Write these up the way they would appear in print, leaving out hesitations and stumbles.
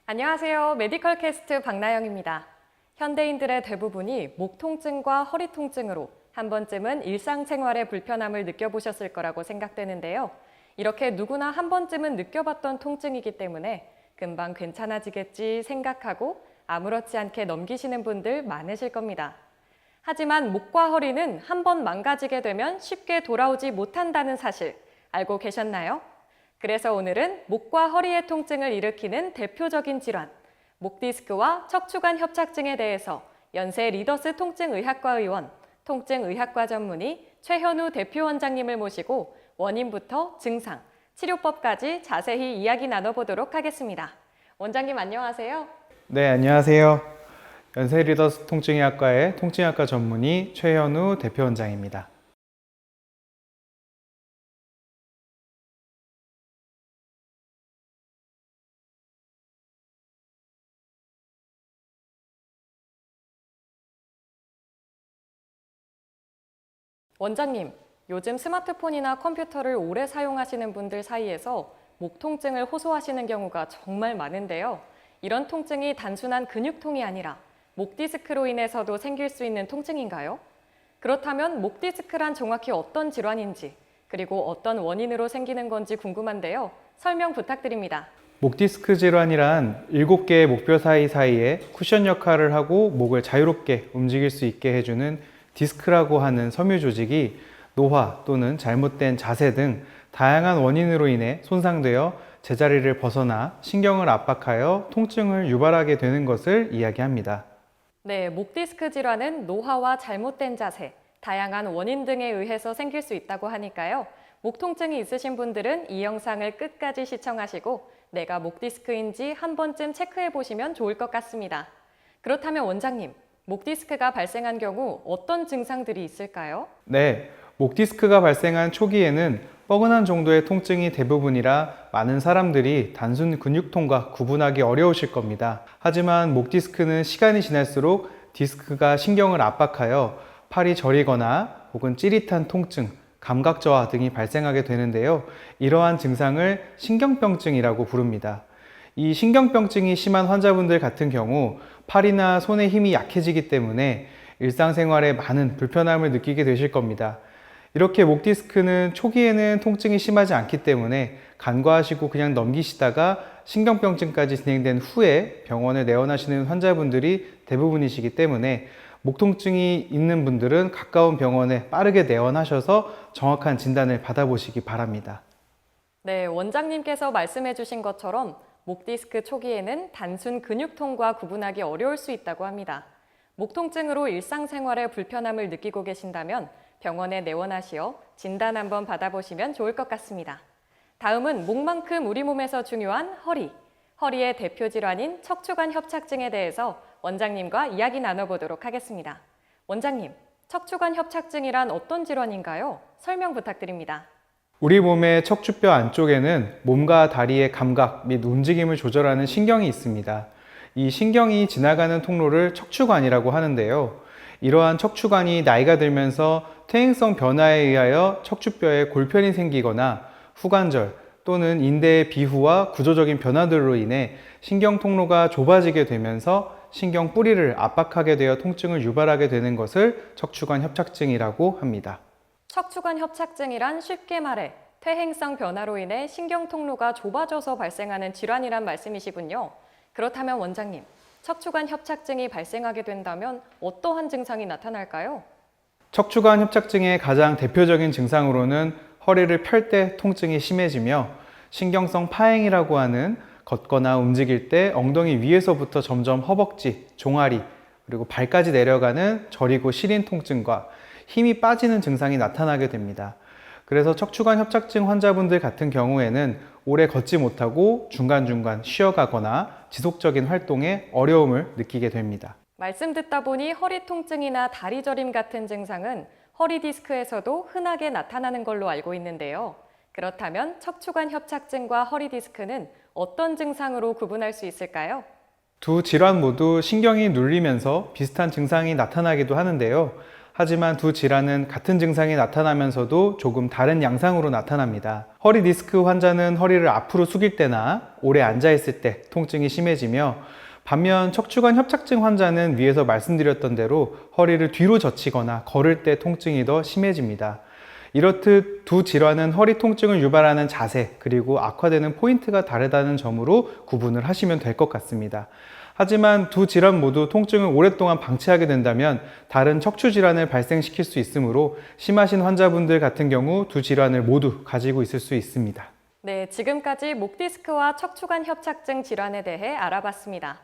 안녕하세요. 메디컬 캐스트 박나영입니다. 현대인들의 대부분이 목 통증과 허리 통증으로 한 번쯤은 일상생활의 불편함을 느껴보셨을 거라고 생각되는데요. 이렇게 누구나 한 번쯤은 느껴봤던 통증이기 때문에 금방 괜찮아지겠지 생각하고 아무렇지 않게 넘기시는 분들 많으실 겁니다. 하지만 목과 허리는 한 번 망가지게 되면 쉽게 돌아오지 못한다는 사실 알고 계셨나요? 그래서 오늘은 목과 허리의 통증을 일으키는 대표적인 질환, 목 디스크와 척추관 협착증에 대해서 연세 리더스 통증의학과 의원, 통증의학과 전문의 최현우 대표 원장님을 모시고 원인부터 증상, 치료법까지 자세히 이야기 나눠보도록 하겠습니다. 원장님 안녕하세요. 네, 안녕하세요. 연세 리더스 통증의학과의 통증의학과 전문의 최현우 대표 원장입니다. 원장님, 요즘 스마트폰이나 컴퓨터를 오래 사용하시는 분들 사이에서 목 통증을 호소하시는 경우가 정말 많은데요. 이런 통증이 단순한 근육통이 아니라 목 디스크로 인해서도 생길 수 있는 통증인가요? 그렇다면 목 디스크란 정확히 어떤 질환인지, 그리고 어떤 원인으로 생기는 건지 궁금한데요. 설명 부탁드립니다. 목 디스크 질환이란 7개의 목뼈 사이사이에 쿠션 역할을 하고 목을 자유롭게 움직일 수 있게 해주는 디스크라고 하는 섬유 조직이 노화 또는 잘못된 자세 등 다양한 원인으로 인해 손상되어 제자리를 벗어나 신경을 압박하여 통증을 유발하게 되는 것을 이야기합니다. 네, 목 디스크 질환은 노화와 잘못된 자세, 다양한 원인 등에 의해서 생길 수 있다고 하니까요. 목 통증이 있으신 분들은 이 영상을 끝까지 시청하시고 내가 목 디스크인지 한 번쯤 체크해 보시면 좋을 것 같습니다. 그렇다면 원장님, 목 디스크가 발생한 경우 어떤 증상들이 있을까요? 네, 목 디스크가 발생한 초기에는 뻐근한 정도의 통증이 대부분이라 많은 사람들이 단순 근육통과 구분하기 어려우실 겁니다. 하지만 목 디스크는 시간이 지날수록 디스크가 신경을 압박하여 팔이 저리거나 혹은 찌릿한 통증, 감각 저하 등이 발생하게 되는데요. 이러한 증상을 신경병증이라고 부릅니다. 이 신경병증이 심한 환자분들 같은 경우 팔이나 손의 힘이 약해지기 때문에 일상생활에 많은 불편함을 느끼게 되실 겁니다. 이렇게 목 디스크는 초기에는 통증이 심하지 않기 때문에 간과하시고 그냥 넘기시다가 신경병증까지 진행된 후에 병원에 내원하시는 환자분들이 대부분이시기 때문에 목 통증이 있는 분들은 가까운 병원에 빠르게 내원하셔서 정확한 진단을 받아보시기 바랍니다. 네, 원장님께서 말씀해 주신 것처럼 목 디스크 초기에는 단순 근육통과 구분하기 어려울 수 있다고 합니다. 목 통증으로 일상생활에 불편함을 느끼고 계신다면 병원에 내원하시어 진단 한번 받아보시면 좋을 것 같습니다. 다음은 목만큼 우리 몸에서 중요한 허리, 허리의 대표 질환인 척추관 협착증에 대해서 원장님과 이야기 나눠보도록 하겠습니다. 원장님, 척추관 협착증이란 어떤 질환인가요? 설명 부탁드립니다. 우리 몸의 척추뼈 안쪽에는 몸과 다리의 감각 및 움직임을 조절하는 신경이 있습니다. 이 신경이 지나가는 통로를 척추관이라고 하는데요. 이러한 척추관이 나이가 들면서 퇴행성 변화에 의하여 척추뼈에 골편이 생기거나 후관절 또는 인대의 비후와 구조적인 변화들로 인해 신경 통로가 좁아지게 되면서 신경 뿌리를 압박하게 되어 통증을 유발하게 되는 것을 척추관 협착증이라고 합니다. 척추관 협착증이란 쉽게 말해 퇴행성 변화로 인해 신경 통로가 좁아져서 발생하는 질환이란 말씀이시군요. 그렇다면 원장님, 척추관 협착증이 발생하게 된다면 어떠한 증상이 나타날까요? 척추관 협착증의 가장 대표적인 증상으로는 허리를 펼 때 통증이 심해지며 신경성 파행이라고 하는 걷거나 움직일 때 엉덩이 위에서부터 점점 허벅지, 종아리, 그리고 발까지 내려가는 저리고 시린 통증과 힘이 빠지는 증상이 나타나게 됩니다. 그래서 척추관 협착증 환자분들 같은 경우에는 오래 걷지 못하고 중간중간 쉬어가거나 지속적인 활동에 어려움을 느끼게 됩니다. 말씀 듣다 보니 허리 통증이나 다리 저림 같은 증상은 허리 디스크에서도 흔하게 나타나는 걸로 알고 있는데요. 그렇다면 척추관 협착증과 허리 디스크는 어떤 증상으로 구분할 수 있을까요? 두 질환 모두 신경이 눌리면서 비슷한 증상이 나타나기도 하는데요. 하지만 두 질환은 같은 증상이 나타나면서도 조금 다른 양상으로 나타납니다. 허리 디스크 환자는 허리를 앞으로 숙일 때나 오래 앉아 있을 때 통증이 심해지며, 반면 척추관 협착증 환자는 위에서 말씀드렸던 대로 허리를 뒤로 젖히거나 걸을 때 통증이 더 심해집니다. 이렇듯 두 질환은 허리 통증을 유발하는 자세 그리고 악화되는 포인트가 다르다는 점으로 구분을 하시면 될 것 같습니다. 하지만 두 질환 모두 통증을 오랫동안 방치하게 된다면 다른 척추 질환을 발생시킬 수 있으므로 심하신 환자분들 같은 경우 두 질환을 모두 가지고 있을 수 있습니다. 네, 지금까지 목 디스크와 척추관 협착증 질환에 대해 알아봤습니다.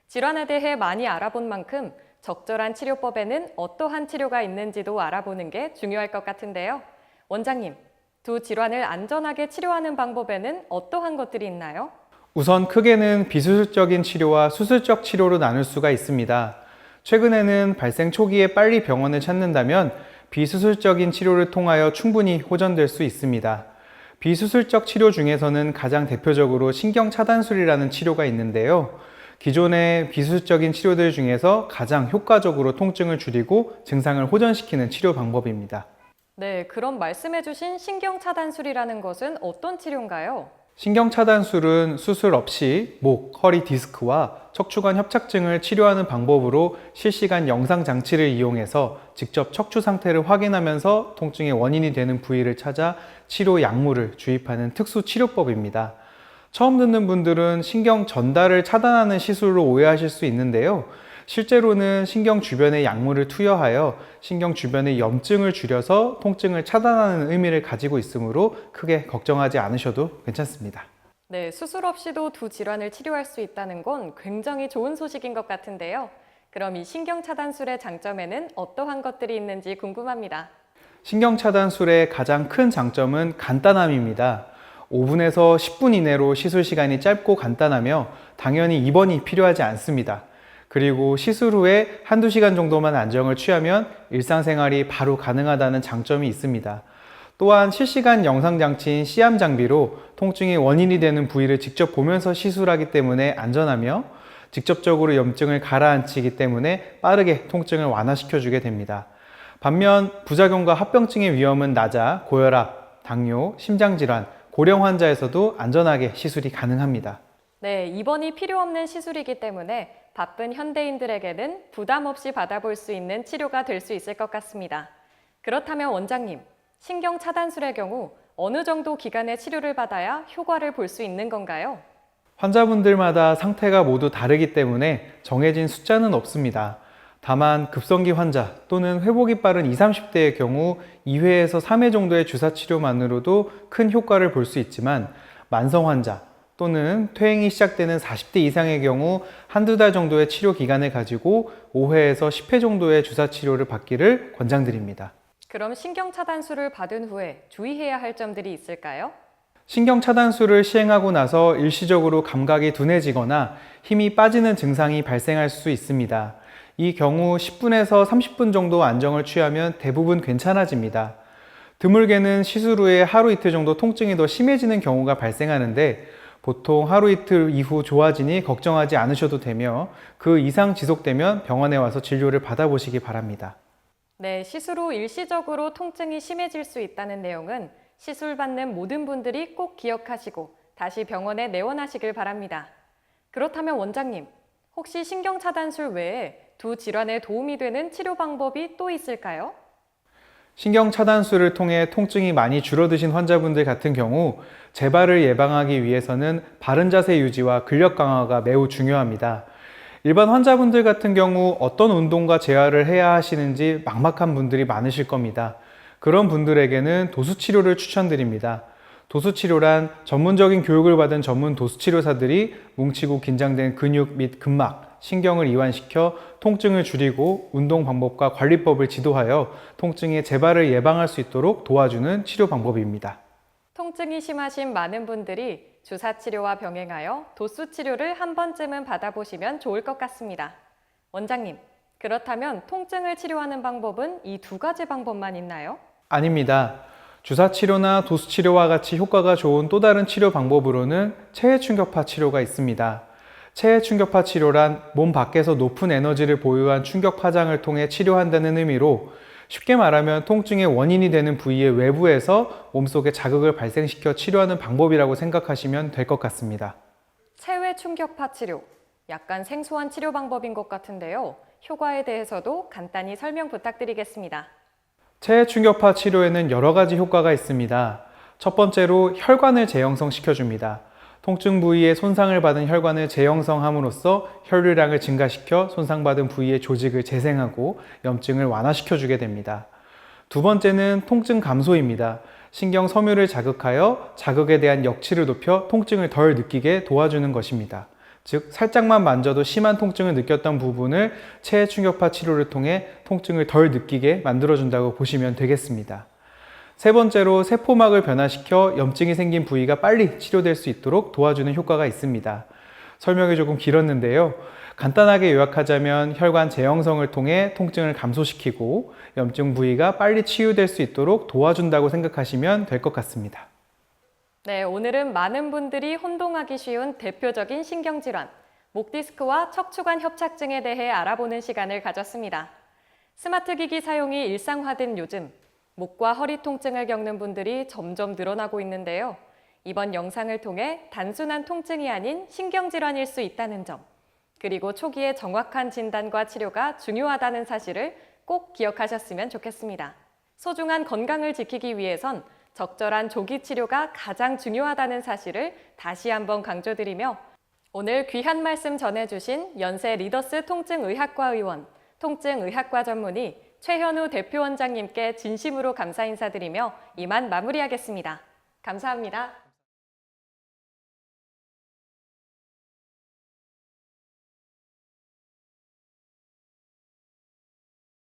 질환에 대해 많이 알아본 만큼 적절한 치료법에는 어떠한 치료가 있는지도 알아보는 게 중요할 것 같은데요. 원장님, 두 질환을 안전하게 치료하는 방법에는 어떠한 것들이 있나요? 우선 크게는 비수술적인 치료와 수술적 치료로 나눌 수가 있습니다. 최근에는 발생 초기에 빨리 병원을 찾는다면 비수술적인 치료를 통하여 충분히 호전될 수 있습니다. 비수술적 치료 중에서는 가장 대표적으로 신경차단술이라는 치료가 있는데요. 기존의 비수술적인 치료들 중에서 가장 효과적으로 통증을 줄이고 증상을 호전시키는 치료 방법입니다. 네, 그럼 말씀해주신 신경차단술이라는 것은 어떤 치료인가요? 신경차단술은 수술 없이 목, 허리 디스크와 척추관 협착증을 치료하는 방법으로 실시간 영상 장치를 이용해서 직접 척추 상태를 확인하면서 통증의 원인이 되는 부위를 찾아 치료 약물을 주입하는 특수 치료법입니다. 처음 듣는 분들은 신경 전달을 차단하는 시술로 오해하실 수 있는데요. 실제로는 신경 주변에 약물을 투여하여 신경 주변의 염증을 줄여서 통증을 차단하는 의미를 가지고 있으므로 크게 걱정하지 않으셔도 괜찮습니다. 네, 수술 없이도 두 질환을 치료할 수 있다는 건 굉장히 좋은 소식인 것 같은데요. 그럼 이 신경차단술의 장점에는 어떠한 것들이 있는지 궁금합니다. 신경차단술의 가장 큰 장점은 간단함입니다. 5분에서 10분 이내로 시술 시간이 짧고 간단하며 당연히 입원이 필요하지 않습니다. 그리고 시술 후에 한두 시간 정도만 안정을 취하면 일상생활이 바로 가능하다는 장점이 있습니다. 또한 실시간 영상 장치인 C암 장비로 통증의 원인이 되는 부위를 직접 보면서 시술하기 때문에 안전하며 직접적으로 염증을 가라앉히기 때문에 빠르게 통증을 완화시켜주게 됩니다. 반면 부작용과 합병증의 위험은 낮아 고혈압, 당뇨, 심장질환, 고령 환자에서도 안전하게 시술이 가능합니다. 네, 입원이 필요 없는 시술이기 때문에 바쁜 현대인들에게는 부담 없이 받아볼 수 있는 치료가 될 수 있을 것 같습니다. 그렇다면 원장님, 신경차단술의 경우 어느 정도 기간의 치료를 받아야 효과를 볼 수 있는 건가요? 환자분들마다 상태가 모두 다르기 때문에 정해진 숫자는 없습니다. 다만 급성기 환자 또는 회복이 빠른 20, 30대의 경우 2회에서 3회 정도의 주사 치료만으로도 큰 효과를 볼 수 있지만 만성 환자 또는 퇴행이 시작되는 40대 이상의 경우 한두 달 정도의 치료 기간을 가지고 5회에서 10회 정도의 주사 치료를 받기를 권장드립니다. 그럼 신경차단술을 받은 후에 주의해야 할 점들이 있을까요? 신경차단술을 시행하고 나서 일시적으로 감각이 둔해지거나 힘이 빠지는 증상이 발생할 수 있습니다. 이 경우 10분에서 30분 정도 안정을 취하면 대부분 괜찮아집니다. 드물게는 시술 후에 하루 이틀 정도 통증이 더 심해지는 경우가 발생하는데 보통 하루 이틀 이후 좋아지니 걱정하지 않으셔도 되며 그 이상 지속되면 병원에 와서 진료를 받아보시기 바랍니다. 네, 시술 후 일시적으로 통증이 심해질 수 있다는 내용은 시술 받는 모든 분들이 꼭 기억하시고 다시 병원에 내원하시길 바랍니다. 그렇다면 원장님, 혹시 신경차단술 외에 두 질환에 도움이 되는 치료 방법이 또 있을까요? 신경차단술을 통해 통증이 많이 줄어드신 환자분들 같은 경우 재발을 예방하기 위해서는 바른 자세 유지와 근력 강화가 매우 중요합니다. 일반 환자분들 같은 경우 어떤 운동과 재활을 해야 하시는지 막막한 분들이 많으실 겁니다. 그런 분들에게는 도수치료를 추천드립니다. 도수치료란 전문적인 교육을 받은 전문 도수치료사들이 뭉치고 긴장된 근육 및 근막, 신경을 이완시켜 통증을 줄이고 운동 방법과 관리법을 지도하여 통증의 재발을 예방할 수 있도록 도와주는 치료 방법입니다. 통증이 심하신 많은 분들이 주사 치료와 병행하여 도수 치료를 한 번쯤은 받아보시면 좋을 것 같습니다. 원장님, 그렇다면 통증을 치료하는 방법은 이 두 가지 방법만 있나요? 아닙니다. 주사 치료나 도수 치료와 같이 효과가 좋은 또 다른 치료 방법으로는 체해 충격파 치료가 있습니다. 체해 충격파 치료란 몸 밖에서 높은 에너지를 보유한 충격 파장을 통해 치료한다는 의미로 쉽게 말하면 통증의 원인이 되는 부위의 외부에서 몸속에 자극을 발생시켜 치료하는 방법이라고 생각하시면 될 것 같습니다. 체외 충격파 치료. 약간 생소한 치료 방법인 것 같은데요. 효과에 대해서도 간단히 설명 부탁드리겠습니다. 체외 충격파 치료에는 여러 가지 효과가 있습니다. 첫 번째로 혈관을 재형성시켜줍니다. 통증 부위에 손상을 받은 혈관을 재형성함으로써 혈류량을 증가시켜 손상받은 부위의 조직을 재생하고 염증을 완화시켜주게 됩니다. 두 번째는 통증 감소입니다. 신경 섬유를 자극하여 자극에 대한 역치를 높여 통증을 덜 느끼게 도와주는 것입니다. 즉, 살짝만 만져도 심한 통증을 느꼈던 부분을 체외 충격파 치료를 통해 통증을 덜 느끼게 만들어준다고 보시면 되겠습니다. 세 번째로 세포막을 변화시켜 염증이 생긴 부위가 빨리 치료될 수 있도록 도와주는 효과가 있습니다. 설명이 조금 길었는데요. 간단하게 요약하자면 혈관 재형성을 통해 통증을 감소시키고 염증 부위가 빨리 치유될 수 있도록 도와준다고 생각하시면 될 것 같습니다. 네, 오늘은 많은 분들이 혼동하기 쉬운 대표적인 신경질환, 목 디스크와 척추관 협착증에 대해 알아보는 시간을 가졌습니다. 스마트 기기 사용이 일상화된 요즘, 목과 허리 통증을 겪는 분들이 점점 늘어나고 있는데요. 이번 영상을 통해 단순한 통증이 아닌 신경질환일 수 있다는 점, 그리고 초기에 정확한 진단과 치료가 중요하다는 사실을 꼭 기억하셨으면 좋겠습니다. 소중한 건강을 지키기 위해선 적절한 조기 치료가 가장 중요하다는 사실을 다시 한번 강조드리며 오늘 귀한 말씀 전해주신 연세 리더스 통증의학과 의원, 통증의학과 전문의 최현우 대표원장님께 진심으로 감사 인사드리며 이만 마무리하겠습니다. 감사합니다.